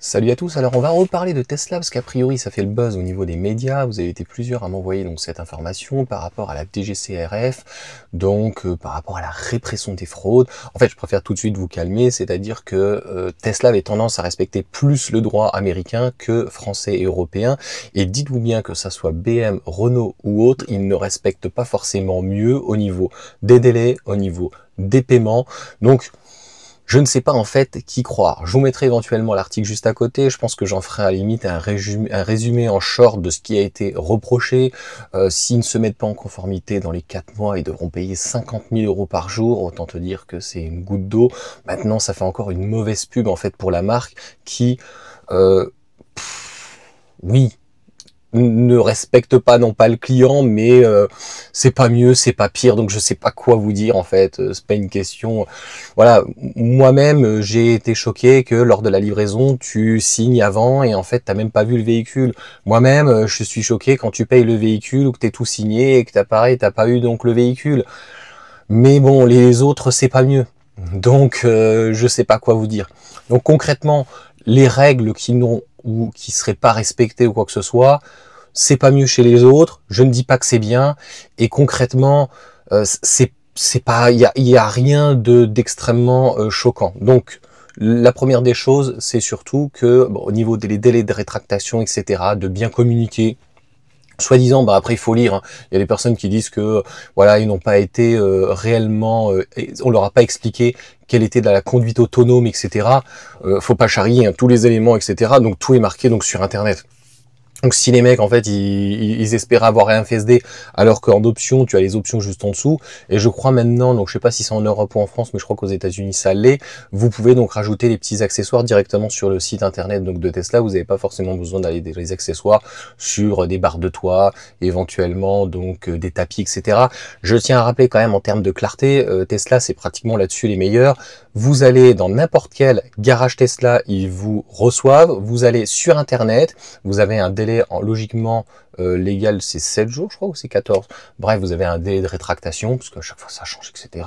Salut à tous, alors on va reparler de Tesla parce qu'a priori ça fait le buzz au niveau des médias, vous avez été plusieurs à m'envoyer donc cette information par rapport à la DGCCRF, donc par rapport à la répression des fraudes. En fait je préfère tout de suite vous calmer, c'est-à-dire que Tesla avait tendance à respecter plus le droit américain que français et européen, et dites-vous bien que ça soit BM, Renault ou autre, ils ne respectent pas forcément mieux au niveau des délais, au niveau des paiements, donc je ne sais pas en fait qui croire. Je vous mettrai éventuellement l'article juste à côté. Je pense que j'en ferai à la limite un résumé en short de ce qui a été reproché. S'ils ne se mettent pas en conformité dans les 4 mois, ils devront payer 50 000 € par jour. Autant te dire que c'est une goutte d'eau. Maintenant, ça fait encore une mauvaise pub en fait pour la marque qui, oui, ne respecte pas non pas le client, mais c'est pas mieux, c'est pas pire, donc je sais pas quoi vous dire en fait, c'est pas une question. Voilà, moi-même j'ai été choqué que lors de la livraison tu signes avant et en fait t'as même pas vu le véhicule. Moi-même je suis choqué quand tu payes le véhicule ou que t'es tout signé et que t'as pas eu donc le véhicule. Mais bon, les autres c'est pas mieux, donc je sais pas quoi vous dire. Donc concrètement, les règles qui n'ont ou qui seraient pas respectées ou quoi que ce soit, c'est pas mieux chez les autres, je ne dis pas que c'est bien, et concrètement, c'est pas, il y a rien d'extrêmement choquant. Donc, la première des choses, c'est surtout que, bon, au niveau des délais de rétractation, etc., de bien communiquer. Soi-disant, bah après il faut lire, hein. Il y a des personnes qui disent que voilà, ils n'ont pas été réellement, on leur a pas expliqué quelle était de la conduite autonome, etc. Faut pas charrier hein, tous les éléments, etc. Donc tout est marqué donc sur Internet. Donc si les mecs en fait ils espéraient avoir un FSD alors qu'en option tu as les options juste en dessous, et je crois maintenant, donc je sais pas si c'est en Europe ou en France, mais je crois qu'aux États-Unis ça l'est, vous pouvez donc rajouter les petits accessoires directement sur le site internet donc de Tesla. Vous n'avez pas forcément besoin d'aller des accessoires sur des barres de toit, éventuellement donc des tapis, etc. Je tiens à rappeler quand même en termes de clarté, Tesla c'est pratiquement là-dessus les meilleurs. Vous allez dans n'importe quel garage Tesla, ils vous reçoivent, vous allez sur internet, vous avez un délai logiquement légal, c'est 7 jours je crois, ou c'est 14. Bref, vous avez un délai de rétractation, parce qu'à chaque fois ça change, etc.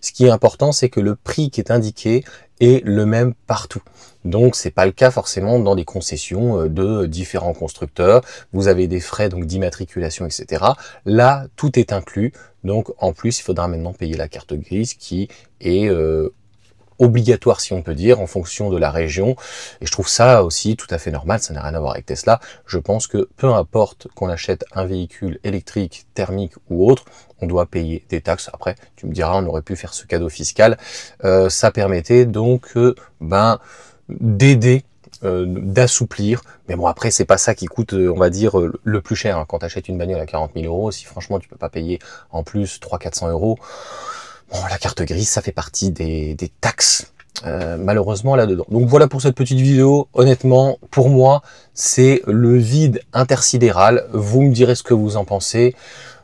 Ce qui est important, c'est que le prix qui est indiqué est le même partout. Donc c'est pas le cas forcément dans des concessions de différents constructeurs. Vous avez des frais donc d'immatriculation, etc. Là, tout est inclus. Donc en plus, il faudra maintenant payer la carte grise qui est obligatoire si on peut dire en fonction de la région, et je trouve ça aussi tout à fait normal, ça n'a rien à voir avec Tesla. Je pense que peu importe qu'on achète un véhicule électrique, thermique ou autre, on doit payer des taxes. Après tu me diras, on aurait pu faire ce cadeau fiscal, ça permettait donc d'aider, d'assouplir, mais bon après c'est pas ça qui coûte on va dire le plus cher hein. Quand tu achètes une bagnole à 40 000 €, si franchement tu peux pas payer en plus 300-400 €, bon, la carte grise, ça fait partie des taxes, malheureusement, là-dedans. Donc voilà pour cette petite vidéo. Honnêtement, pour moi, c'est le vide intersidéral. Vous me direz ce que vous en pensez.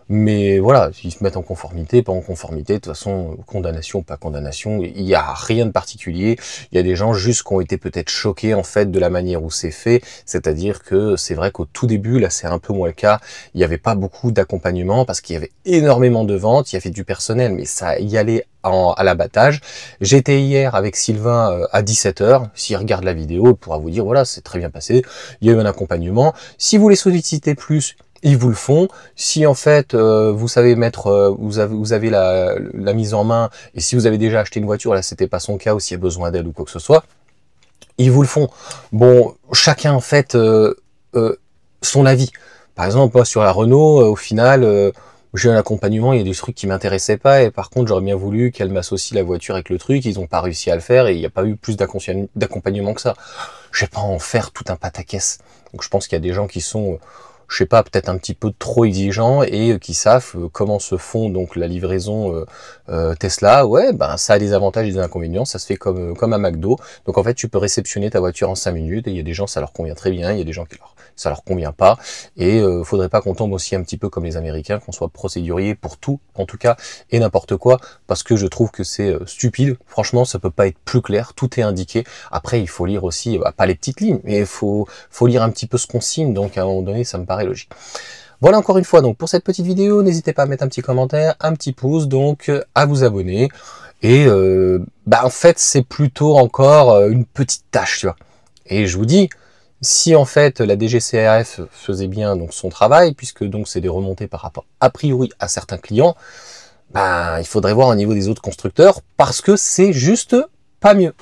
Mais voilà, s'ils se mettent en conformité, pas en conformité, de toute façon, condamnation, pas condamnation, il n'y a rien de particulier. Il y a des gens juste qui ont été peut-être choqués en fait de la manière où c'est fait, c'est-à-dire que c'est vrai qu'au tout début, là c'est un peu moins le cas, il n'y avait pas beaucoup d'accompagnement parce qu'il y avait énormément de ventes, il y avait du personnel, mais ça y allait à l'abattage. J'étais hier avec Sylvain à 17 h, s'il regarde la vidéo, il pourra vous dire, voilà, c'est très bien passé, il y a eu un accompagnement. Si vous les sollicitez plus, ils vous le font. Si en fait vous savez mettre, vous avez la mise en main, et si vous avez déjà acheté une voiture, là c'était pas son cas, ou s'il y a besoin d'aide ou quoi que ce soit, ils vous le font. Bon, chacun en fait son avis. Par exemple, moi sur la Renault, au final, j'ai eu un accompagnement, il y a des trucs qui m'intéressaient pas, et par contre j'aurais bien voulu qu'elle m'associe la voiture avec le truc, ils ont pas réussi à le faire, et il n'y a pas eu plus d'accompagnement que ça. Je vais pas en faire tout un pataquès. Donc je pense qu'il y a des gens qui sont je sais pas, peut-être un petit peu trop exigeants et qui savent comment se font donc la livraison Tesla. Ouais, ben ça a des avantages et des inconvénients, ça se fait comme un McDo. Donc en fait, tu peux réceptionner ta voiture en 5 minutes, et il y a des gens ça leur convient très bien, il y a des gens qui ça leur convient pas, et faudrait pas qu'on tombe aussi un petit peu comme les Américains, qu'on soit procédurier pour tout, en tout cas, et n'importe quoi, parce que je trouve que c'est stupide. Franchement, ça peut pas être plus clair, tout est indiqué. Après, il faut lire aussi, pas les petites lignes, mais il faut lire un petit peu ce qu'on signe, donc à un moment donné, ça me paraît logique. Voilà encore une fois donc pour cette petite vidéo, n'hésitez pas à mettre un petit commentaire, un petit pouce, donc à vous abonner, et en fait c'est plutôt encore une petite tâche, tu vois. Et je vous dis, si en fait la DGCCRF faisait bien donc son travail, puisque donc c'est des remontées par rapport a priori à certains clients, ben il faudrait voir au niveau des autres constructeurs parce que c'est juste pas mieux.